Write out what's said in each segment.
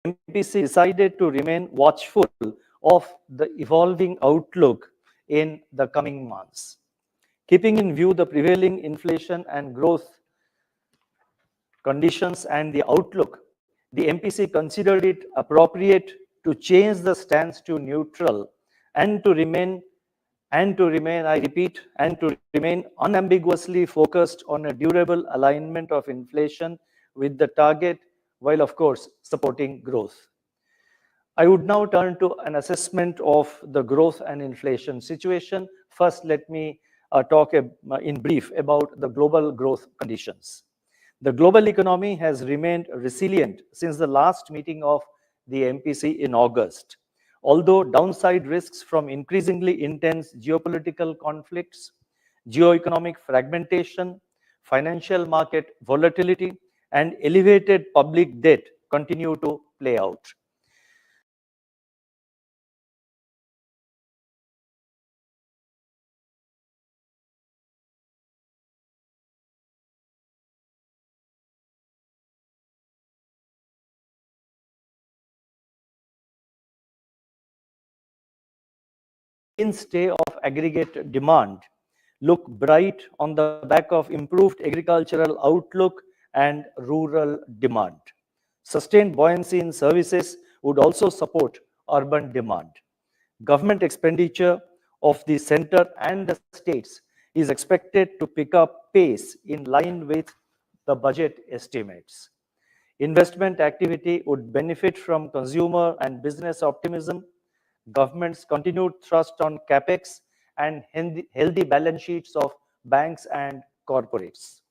MPC decided to remain watchful of the evolving outlook in the coming months. Keeping in view the prevailing inflation and growth conditions and the outlook, the MPC considered it appropriate to change the stance to neutral and to remain, I repeat, and to remain unambiguously focused on a durable alignment of inflation with the target, while of course supporting growth. I would now turn to an assessment of the growth and inflation situation. First, let me talk in brief about the global growth conditions. The global economy has remained resilient since the last meeting of the MPC in August. Although downside risks from increasingly intense geopolitical conflicts, geoeconomic fragmentation, financial market volatility, and elevated public debt continue to play out. Mainstay of aggregate demand look bright on the back of improved agricultural outlook and rural demand. Sustained buoyancy in services would also support urban demand. Government expenditure of the center and the states is expected to pick up pace in line with the budget estimates. Investment activity would benefit from consumer and business optimism, government's continued thrust on capex, and healthy balance sheets of banks and corporates.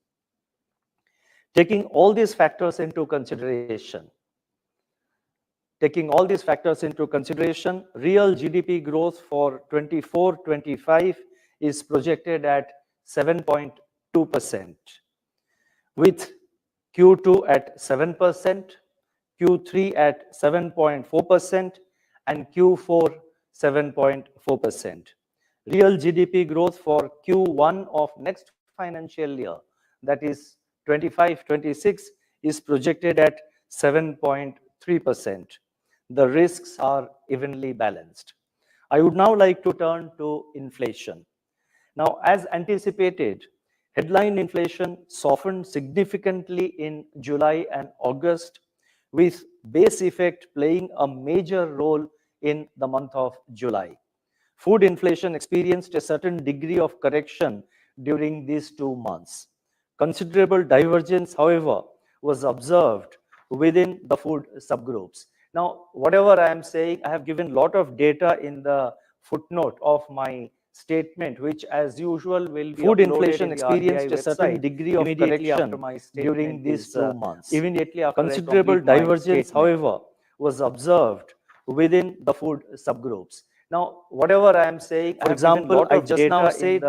Taking all these factors into consideration, real GDP growth for 24-25 is projected at 7.2%, with Q2 at 7%, Q3 at 7.4%, and Q4 7.4%. Real GDP growth for Q1 of next financial year, that is 25-26, is projected at 7.3%. The risks are evenly balanced. I would now like to turn to inflation. Now, as anticipated, headline inflation softened significantly in July and August, with base effect playing a major role in the month of July. Food inflation experienced a certain degree of correction during these 2 months. Considerable divergence, however, was observed within the food subgroups. Now, whatever I am saying, I have given a lot of data in the footnote of my statement, which as usual will be food inflation experienced a certain degree of correction during these 2 months. Immediately after considerable divergence, however, was observed within the food subgroups. Now, whatever I am saying, for example, I just now said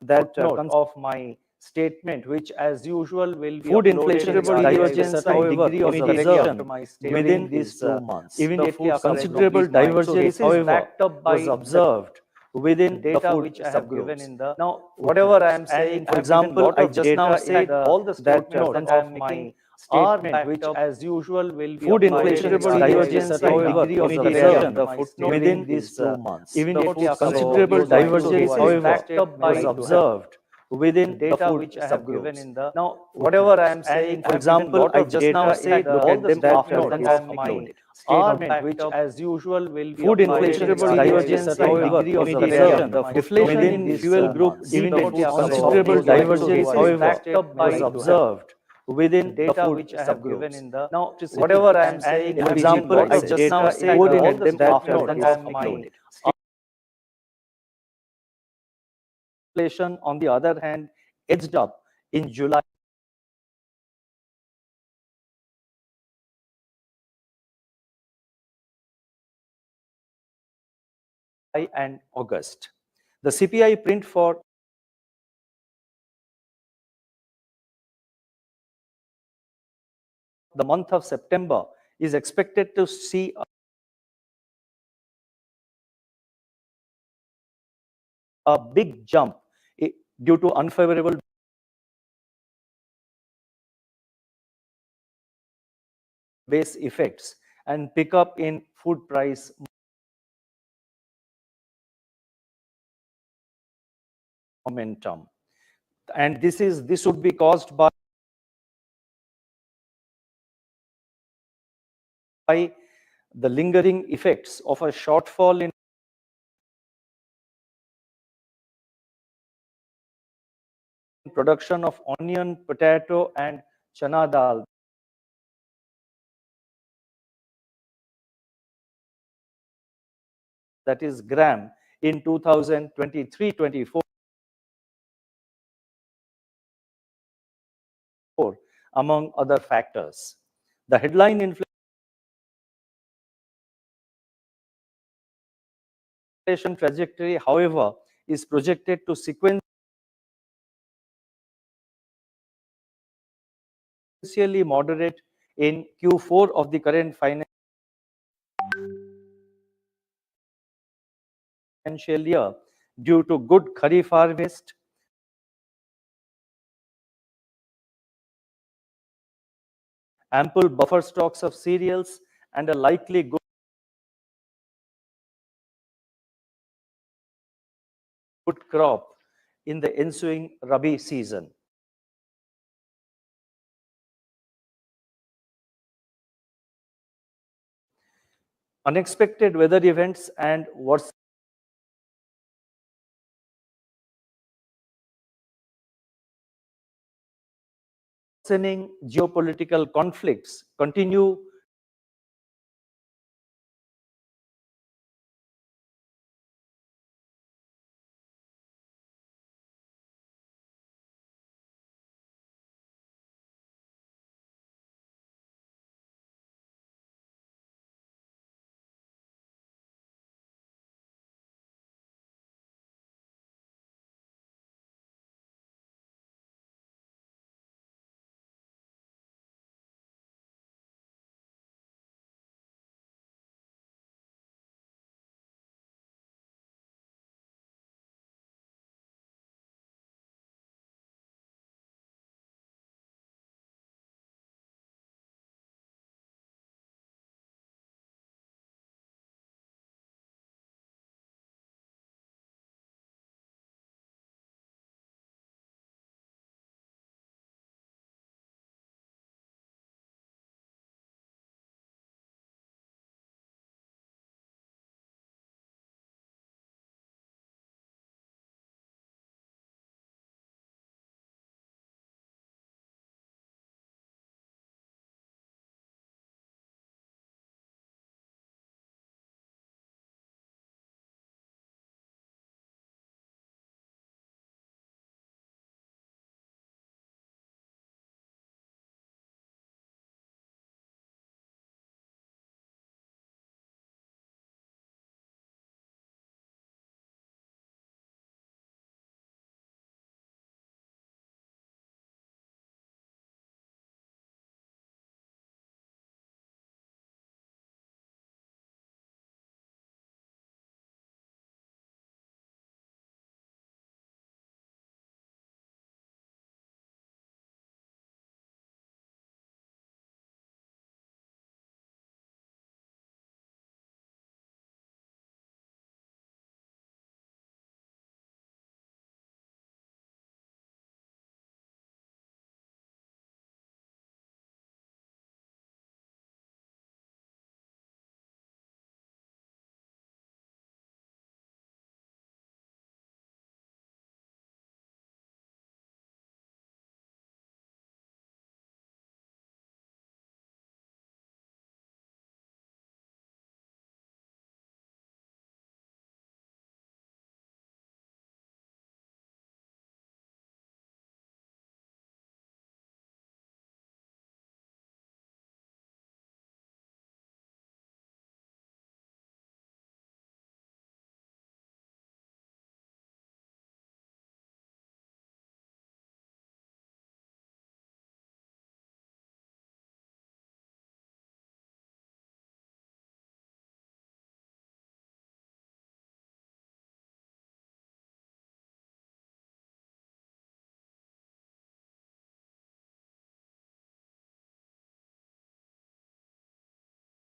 that of my statement, which as usual will be food inflation divergence, however, degree of correction within these 2 months. Immediately after considerable divergence, however, was observed within data which I have given in the now whatever I am saying, for example, I just now said all the that of my statement, which as usual will be food inflation divergence, however, degree of correction within these 2 months. Immediately considerable divergence, however, was observed within data which I have given in the now whatever I am saying, for example, I just now said all the that of my statement, which as usual will be food inflation divergence, however, degree of correction deflation in fuel group, immediately considerable divergence, however, was observed within data which I have given in the now whatever I am saying, for example, I just now said all the that of my inflation, on the other hand, edged up in July and August. The CPI print for the month of September is expected to see a big jump due to unfavorable base effects and pickup in food price momentum. And this would be caused by the lingering effects of a shortfall in production of onion, potato, and chana dal, that is gram, in 2023-24, among other factors. The headline inflation trajectory, however, is projected to sequentially moderate in Q4 of the current financial year due to good kharif harvest, ample buffer stocks of cereals, and a likely good crop in the ensuing Rabi season. Unexpected weather events and worsening geopolitical conflicts continue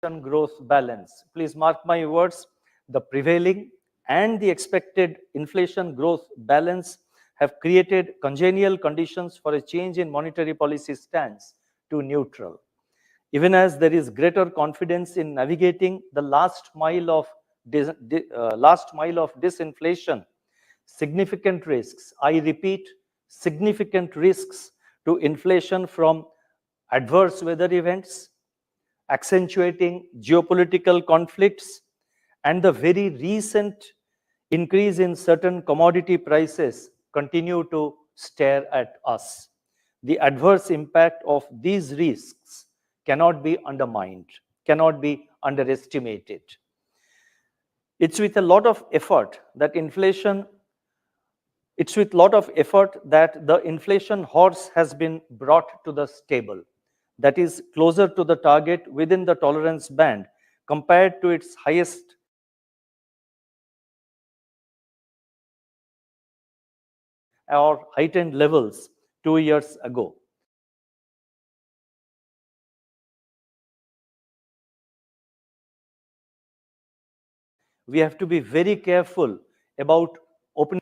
growth balance. Please mark my words, the prevailing and the expected inflation growth balance have created congenial conditions for a change in monetary policy stance to neutral. Even as there is greater confidence in navigating the last mile of disinflation, significant risks, I repeat, significant risks to inflation from adverse weather events, accentuating geopolitical conflicts, and the very recent increase in certain commodity prices continue to stare at us. The adverse impact of these risks cannot be undermined, cannot be underestimated. It's with a lot of effort that the inflation horse has been brought to the stable, that is closer to the target within the tolerance band compared to its highest or heightened levels 2 years ago. We have to be very careful about opening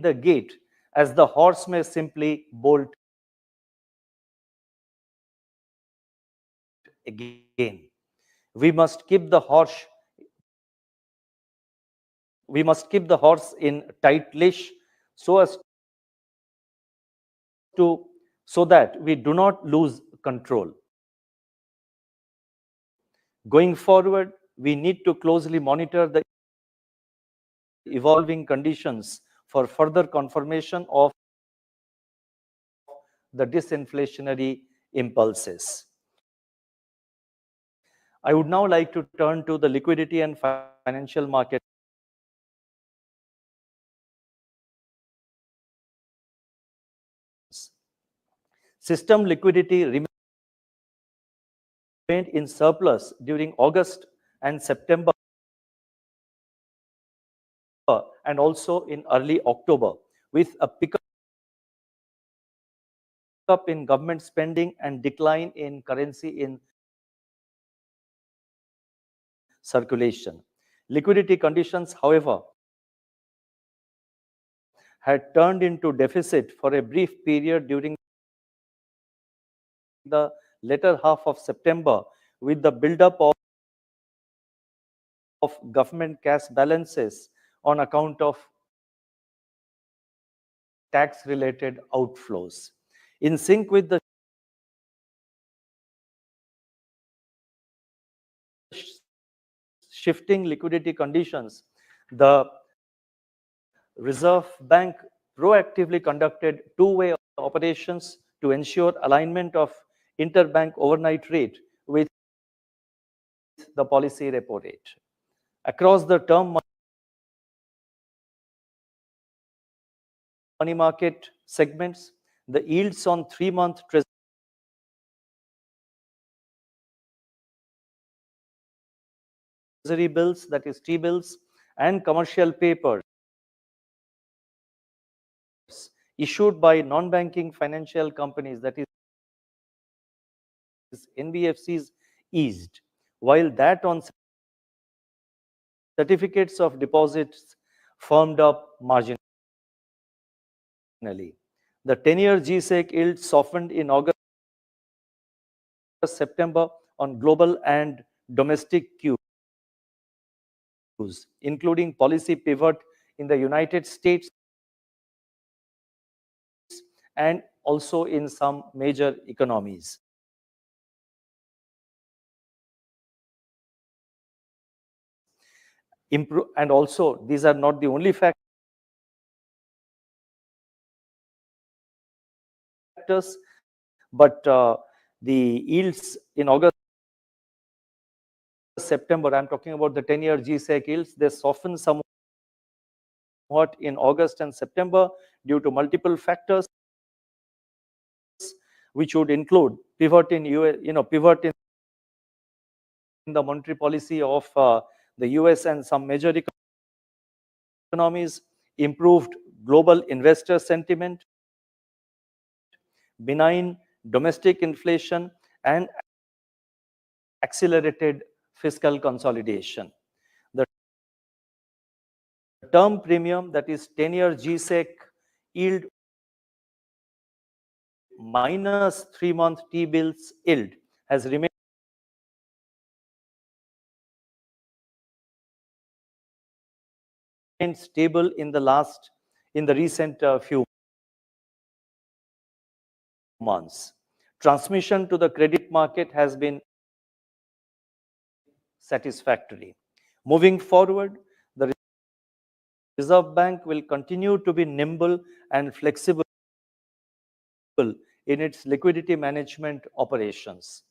the gate, as the horse may simply bolt again. We must keep the horse in tight leash so as to so that we do not lose control. Going forward, we need to closely monitor the evolving conditions for further confirmation of the disinflationary impulses. I would now like to turn to the liquidity and financial market. System liquidity remained in surplus during August and September, and also in early October, with a pickup in government spending and decline in currency in circulation. Liquidity conditions, however, had turned into deficit for a brief period during the latter half of September, with the buildup of government cash balances on account of tax-related outflows. In sync with the shifting liquidity conditions, the Reserve Bank proactively conducted two-way operations to ensure alignment of interbank overnight rate with the policy repo rate. Across the term money market segments, the yields on 3-month treasury bills, that is T-bills, and commercial papers issued by non-banking financial companies, that is NBFCs, eased, while that on certificates of deposits firmed up marginally. The 10-year G-Sec yield softened in August, September on global and domestic cues, including policy pivot in the United States and also in some major economies. And also, these are not the only factors, but the yields in August, September, I'm talking about the 10-year G-Sec yields, they softened somewhat in August and September due to multiple factors, which would include pivot in the monetary policy of the US and some major economies, improved global investor sentiment, benign domestic inflation, and accelerated fiscal consolidation. The term premium, that is 10-year GSEC yield minus 3-month T-bills yield, has remained stable in the recent few months. Transmission to the credit market has been satisfactory. Moving forward, the Reserve Bank will continue to be nimble and flexible in its liquidity management operations.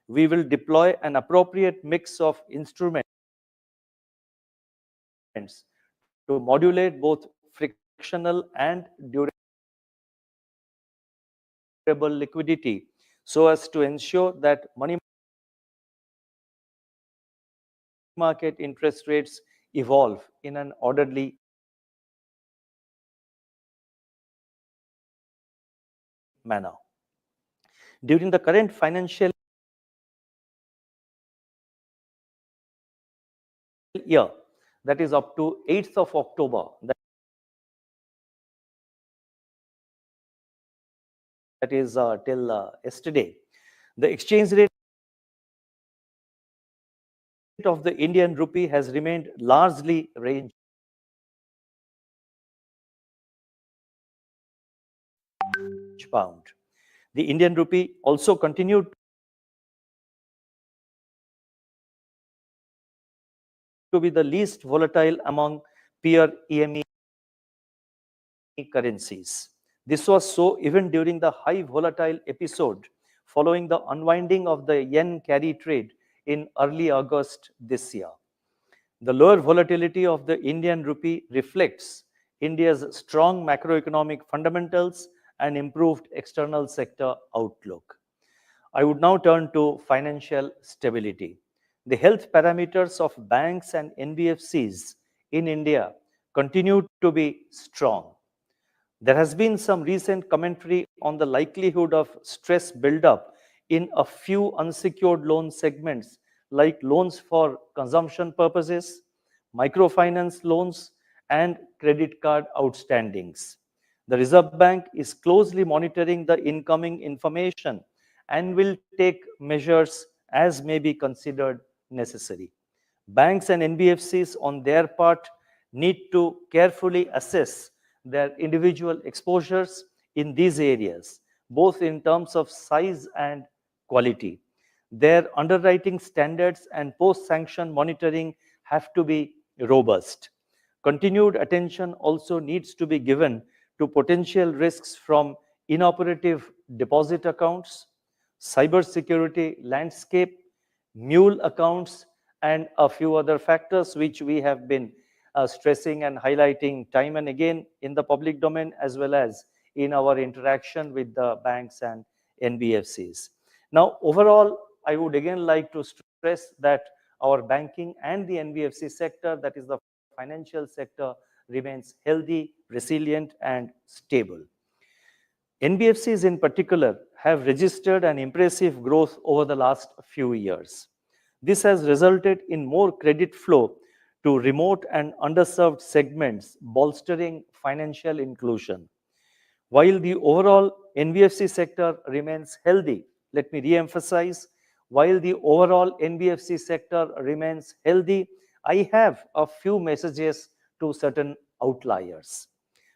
We will deploy an appropriate mix of instruments to modulate both frictional and durable liquidity so as to ensure that money market interest rates evolve in an orderly manner. During the current financial year, that is up to 8th of October, that is till yesterday, the exchange rate of the Indian rupee has remained largely range bound. The Indian rupee also continued to be the least volatile among peer EME currencies. This was so even during the high volatile episode following the unwinding of the yen carry trade in early August this year. The lower volatility of the Indian rupee reflects India's strong macroeconomic fundamentals and improved external sector outlook. I would now turn to financial stability. The health parameters of banks and NBFCs in India continue to be strong. There has been some recent commentary on the likelihood of stress buildup in a few unsecured loan segments like loans for consumption purposes, microfinance loans, and credit card outstandings. The Reserve Bank is closely monitoring the incoming information and will take measures as may be considered necessary. Banks and NBFCs, on their part, need to carefully assess their individual exposures in these areas, both in terms of size and quality. Their underwriting standards and post-sanction monitoring have to be robust. Continued attention also needs to be given to potential risks from inoperative deposit accounts, cybersecurity landscape, mule accounts, and a few other factors which we have been stressing and highlighting time and again in the public domain as well as in our interaction with the banks and NBFCs. Now, overall, I would again like to stress that our banking and the NBFC sector, that is the financial sector, remains healthy, resilient, and stable. NBFCs in particular have registered an impressive growth over the last few years. This has resulted in more credit flow to remote and underserved segments, bolstering financial inclusion. While the overall NBFC sector remains healthy, let me re-emphasize, while the overall NBFC sector remains healthy, I have a few messages to certain outliers.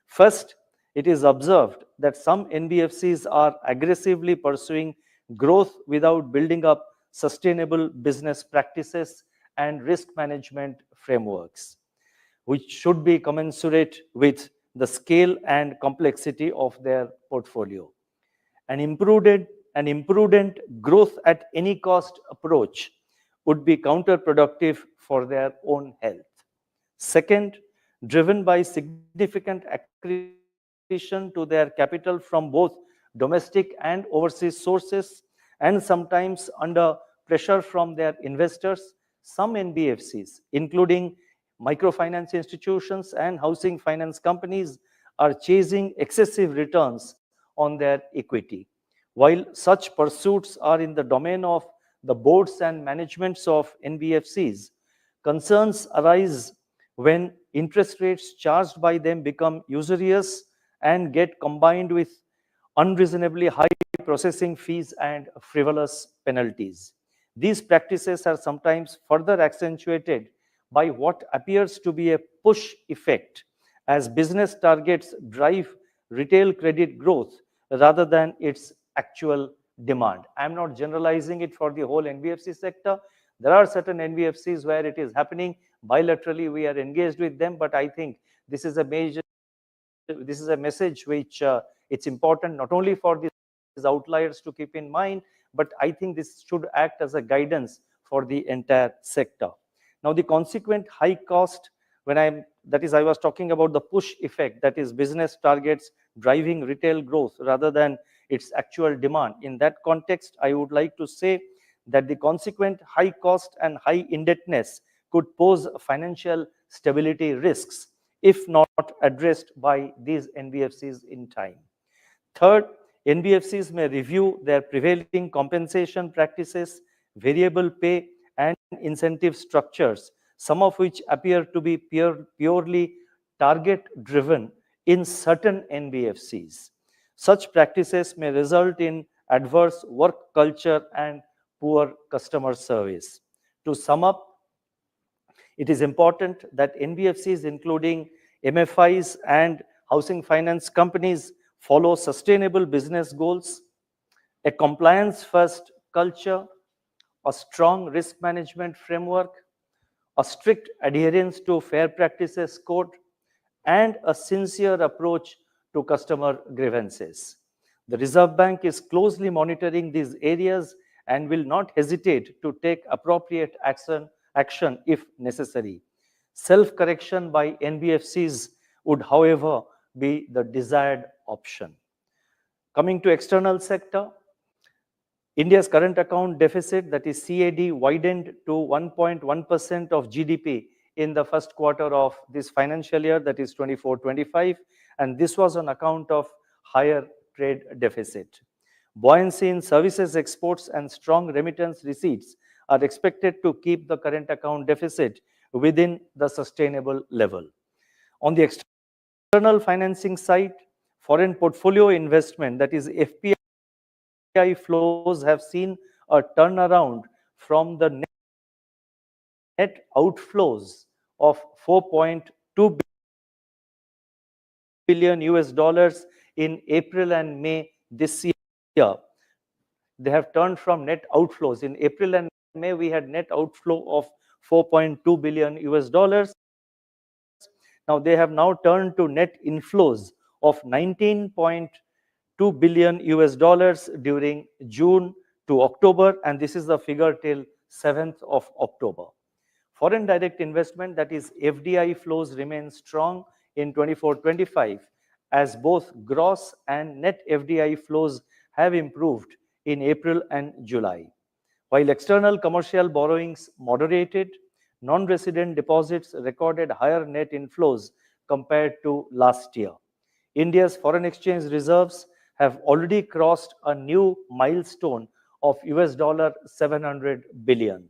First, it is observed that some NBFCs are aggressively pursuing growth without building up sustainable business practices and risk management frameworks, which should be commensurate with the scale and complexity of their portfolio. An imprudent growth at any cost approach would be counterproductive for their own health. Second, driven by significant accretion to their capital from both domestic and overseas sources, and sometimes under pressure from their investors, some NBFCs, including Microfinance institutions and housing finance companies are chasing excessive returns on their equity. While such pursuits are in the domain of the boards and managements of NBFCs, concerns arise when interest rates charged by them become usurious and get combined with unreasonably high processing fees and frivolous penalties. These practices are sometimes further accentuated by what appears to be a push effect as business targets drive retail credit growth rather than its actual demand. I'm not generalizing it for the whole NBFC sector. There are certain NBFCs where it is happening bilaterally. We are engaged with them, but I think this is a major this is a message which it's important not only for these outliers to keep in mind, but I think this should act as a guidance for the entire sector. Now, the consequent high cost, I was talking about the push effect, that is business targets driving retail growth rather than its actual demand. In that context, I would like to say that the consequent high cost and high indebtedness could pose financial stability risks if not addressed by these NBFCs in time. Third, NBFCs may review their prevailing compensation practices, variable pay, and incentive structures, some of which appear to be purely target-driven in certain NBFCs. Such practices may result in adverse work culture and poor customer service. To sum up, it is important that NBFCs, including MFIs and housing finance companies, follow sustainable business goals, a compliance-first culture, a strong risk management framework, a strict adherence to fair practices code, and a sincere approach to customer grievances. The Reserve Bank is closely monitoring these areas and will not hesitate to take appropriate action if necessary. Self-correction by NBFCs would, however, be the desired option. Coming to external sector, India's current account deficit, that is CAD, widened to 1.1% of GDP in the first quarter of this financial year, that is 24-25, and this was on account of higher trade deficit. Buoyancy in services exports and strong remittance receipts are expected to keep the current account deficit within the sustainable level. On the external financing side, foreign portfolio investment, that is FPI flows, have seen a turnaround from the net outflows of 4.2 billion US dollars in April and May this year. They have turned from net outflows. In April and May, we had net outflow of 4.2 billion US dollars. Now they have now turned to net inflows of 19.2 billion US dollars during June to October, and this is the figure till 7th of October. Foreign direct investment, that is FDI flows, remain strong in 24-25 as both gross and net FDI flows have improved in April and July. While external commercial borrowings moderated, non-resident deposits recorded higher net inflows compared to last year. India's foreign exchange reserves have already crossed a new milestone of US $700 billion.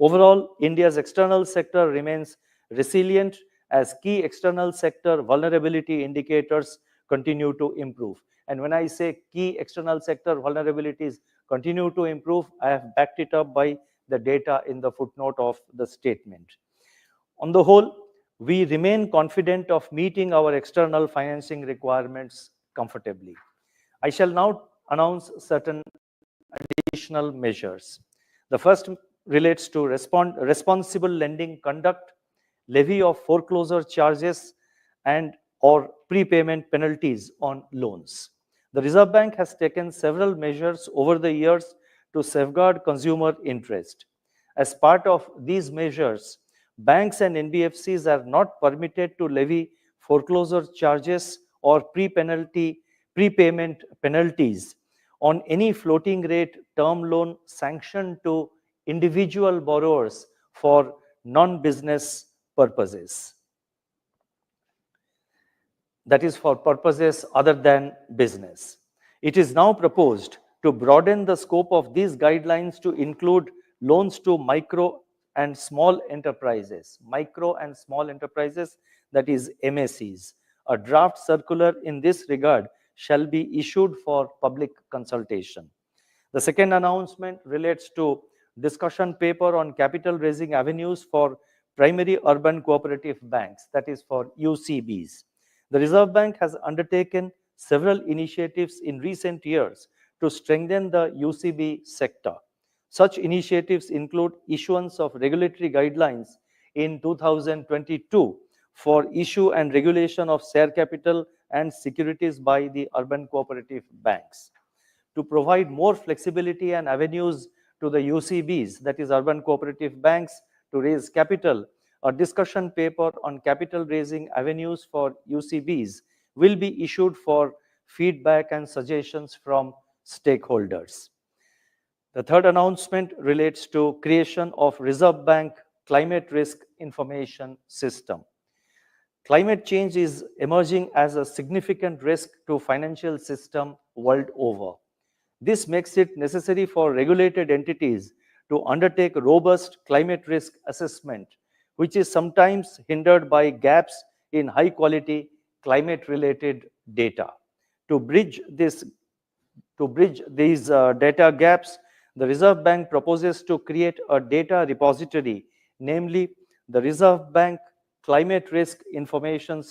Overall, India's external sector remains resilient as key external sector vulnerability indicators continue to improve. And when I say key external sector vulnerabilities continue to improve, I have backed it up by the data in the footnote of the statement. On the whole, we remain confident of meeting our external financing requirements comfortably. I shall now announce certain additional measures. The first relates to responsible lending conduct, levy of foreclosure charges, and or prepayment penalties on loans. The Reserve Bank has taken several measures over the years to safeguard consumer interest. As part of these measures, banks and NBFCs are not permitted to levy foreclosure charges or prepayment penalties on any floating rate term loan sanctioned to individual borrowers for non-business purposes. That is for purposes other than business. It is now proposed to broaden the scope of these guidelines to include loans to micro and small enterprises, that is MSEs. A draft circular in this regard shall be issued for public consultation. The second announcement relates to discussion paper on capital raising avenues for primary urban cooperative banks, that is for UCBs. The Reserve Bank has undertaken several initiatives in recent years to strengthen the UCB sector. Such initiatives include issuance of regulatory guidelines in 2022 for issue and regulation of share capital and securities by the urban cooperative banks. To provide more flexibility and avenues to the UCBs, that is urban cooperative banks, to raise capital, a discussion paper on capital raising avenues for UCBs will be issued for feedback and suggestions from stakeholders. The third announcement relates to creation of Reserve Bank Climate Risk Information System. Climate change is emerging as a significant risk to financial system world over. This makes it necessary for regulated entities to undertake robust climate risk assessment, which is sometimes hindered by gaps in high-quality climate-related data. To bridge these data gaps, the Reserve Bank proposes to create a data repository, namely the Reserve Bank Climate Risk Information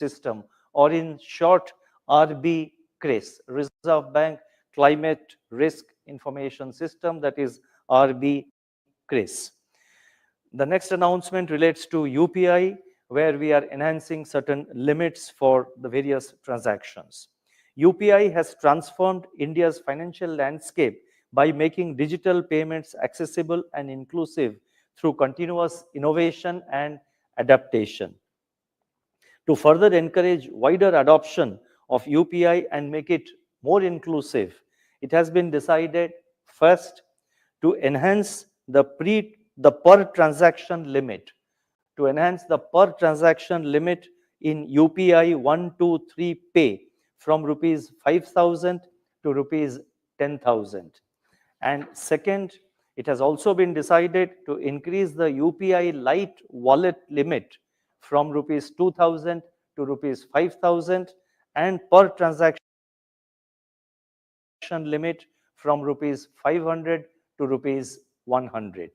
System, or in short, RB-CRIS, Reserve Bank Climate Risk Information System, that is RB-CRIS. The next announcement relates to UPI, where we are enhancing certain limits for the various transactions. UPI has transformed India's financial landscape by making digital payments accessible and inclusive through continuous innovation and adaptation. To further encourage wider adoption of UPI and make it more inclusive, it has been decided first to enhance the per transaction limit, in UPI 123 Pay from rupees 5,000 to rupees 10,000. And second, it has also been decided to increase the UPI Lite wallet limit from rupees 2,000 to rupees 5,000 and per transaction limit from rupees 500 to rupees 100.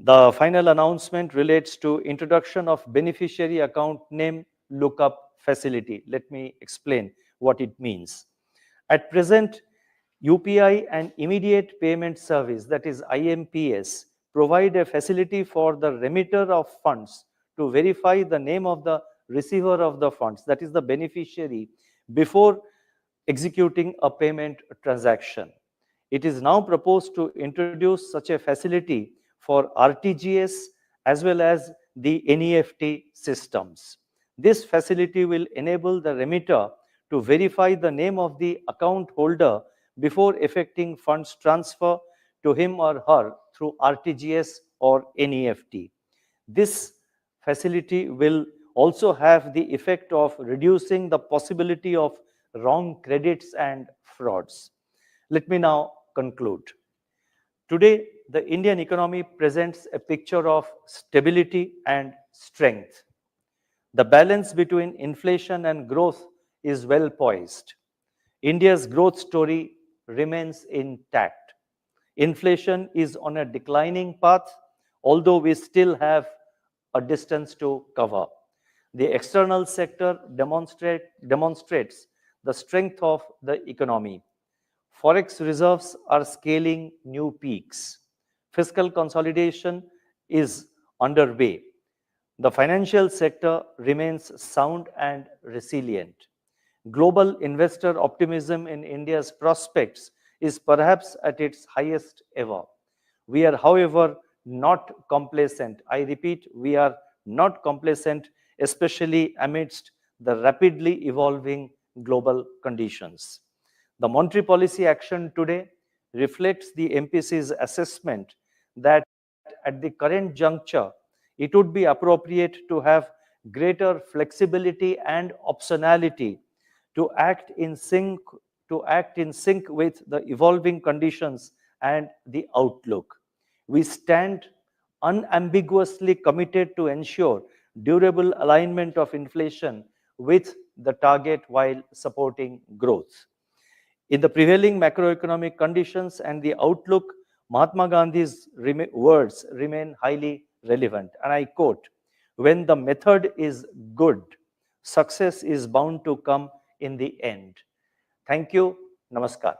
The final announcement relates to introduction of beneficiary account name lookup facility. Let me explain what it means. At present, UPI and Immediate Payment Service, that is IMPS, provide a facility for the remitter of funds to verify the name of the receiver of the funds, that is the beneficiary, before executing a payment transaction. It is now proposed to introduce such a facility for RTGS as well as the NEFT systems. This facility will enable the remitter to verify the name of the account holder before effecting funds transfer to him or her through RTGS or NEFT. This facility will also have the effect of reducing the possibility of wrong credits and frauds. Let me now conclude. Today, the Indian economy presents a picture of stability and strength. The balance between inflation and growth is well poised. India's growth story remains intact. Inflation is on a declining path, although we still have a distance to cover. The external sector demonstrates the strength of the economy. Forex reserves are scaling new peaks. Fiscal consolidation is underway. The financial sector remains sound and resilient. Global investor optimism in India's prospects is perhaps at its highest ever. We are, however, not complacent. I repeat, we are not complacent, especially amidst the rapidly evolving global conditions. The monetary policy action today reflects the MPC's assessment that at the current juncture, it would be appropriate to have greater flexibility and optionality to act in sync with the evolving conditions and the outlook. We stand unambiguously committed to ensure durable alignment of inflation with the target while supporting growth. In the prevailing macroeconomic conditions and the outlook, Mahatma Gandhi's words remain highly relevant. And I quote, "When the method is good, success is bound to come in the end." Thank you. Namaskar.